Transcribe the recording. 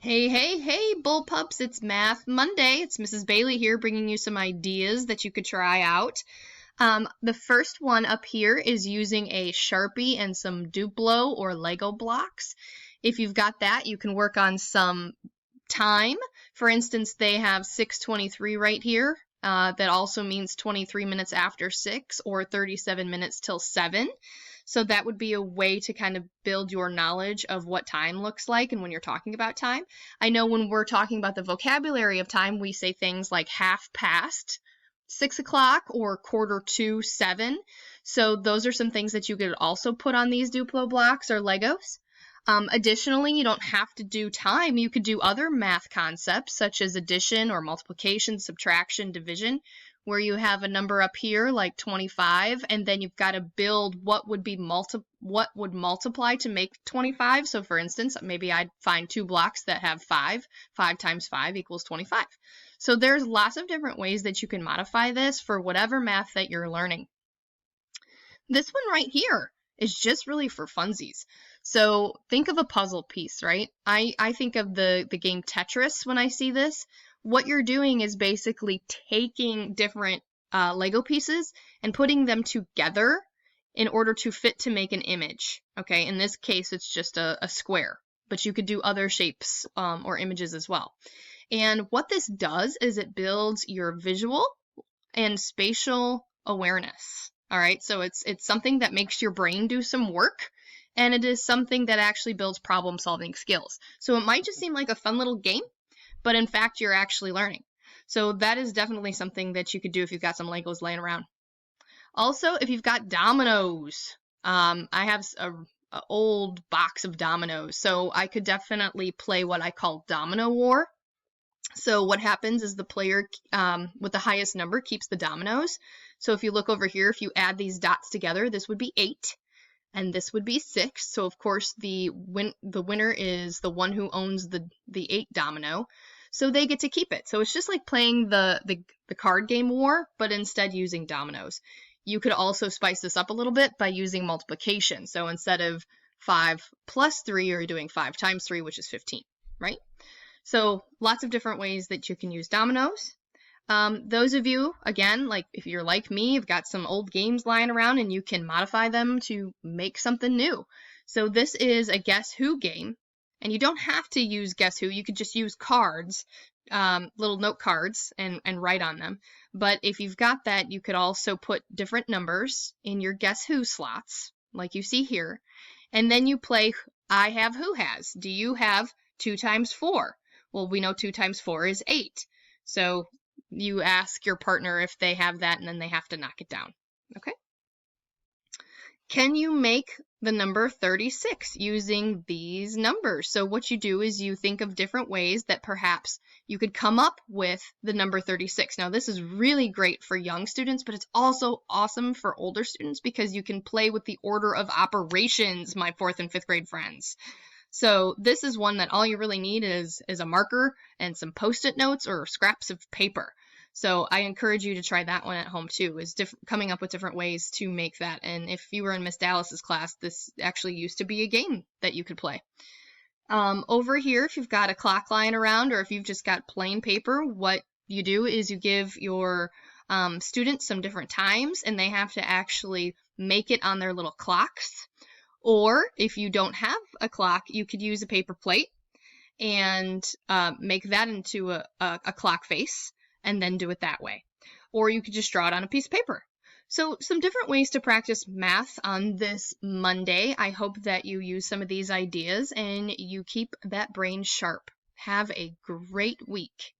Hey, hey, hey, Bullpups, it's Math Monday. It's Mrs. Bailey here bringing you some ideas that you could try out. The first one up here is using a Sharpie and some Duplo or Lego blocks. If you've got that, you can work on some time. For instance, they have 6:23 right here. That also means 23 minutes after 6 or 37 minutes till 7. So that would be a way to kind of build your knowledge of what time looks like and when you're talking about time. I know when we're talking about the vocabulary of time, we say things like half past 6 o'clock or quarter to 7. So those are some things that you could also put on these Duplo blocks or Legos. Additionally, you don't have to do time. You could do other math concepts such as addition or multiplication, subtraction, division, where you have a number up here like 25, and then you've got to build what would multiply to make 25. So for instance, maybe I'd find two blocks that have 5. 5 times 5 equals 25. So there's lots of different ways that you can modify this for whatever math that you're learning. This one right here is just really for funsies. So think of a puzzle piece, right? I think of the game Tetris when I see this. What you're doing is basically taking different Lego pieces and putting them together in order to fit to make an image. Okay, in this case, it's just a square, but you could do other shapes or images as well. And what this does is it builds your visual and spatial awareness. All right, so it's something that makes your brain do some work, and it is something that actually builds problem-solving skills. So it might just seem like a fun little game, but in fact, you're actually learning. So that is definitely something that you could do if you've got some Legos laying around. Also, if you've got dominoes, I have an old box of dominoes, so I could definitely play what I call Domino War. So what happens is the player with the highest number keeps the dominoes. So if you look over here, if you add these dots together, this would be 8, and this would be 6. So of course the winner is the one who owns the 8 domino. So they get to keep it. So it's just like playing the card game War, but instead using dominoes. You could also spice this up a little bit by using multiplication. So instead of 5 plus 3, you're doing 5 times 3, which is 15, right? So lots of different ways that you can use dominoes. Those of you, again, like if you're like me, you've got some old games lying around and you can modify them to make something new. So this is a Guess Who game, and you don't have to use Guess Who. You could just use cards, little note cards, and write on them. But if you've got that, you could also put different numbers in your Guess Who slots, like you see here, and then you play I have Who has. Do you have 2 times 4? Well, we know 2 times 4 is 8. So you ask your partner if they have that, and then they have to knock it down. Okay? Can you make the number 36 using these numbers? So what you do is you think of different ways that perhaps you could come up with the number 36. Now, this is really great for young students, but it's also awesome for older students because you can play with the order of operations, my 4th and 5th grade friends. So this is one that all you really need is a marker and some Post-it notes or scraps of paper. So I encourage you to try that one at home too, is coming up with different ways to make that. And if you were in Miss Dallas's class, this actually used to be a game that you could play. Over here, if you've got a clock lying around or if you've just got plain paper, what you do is you give your students some different times and they have to actually make it on their little clocks. Or if you don't have a clock, you could use a paper plate and make that into a clock face and then do it that way. Or you could just draw it on a piece of paper. So some different ways to practice math on this Monday. I hope that you use some of these ideas and you keep that brain sharp. Have a great week.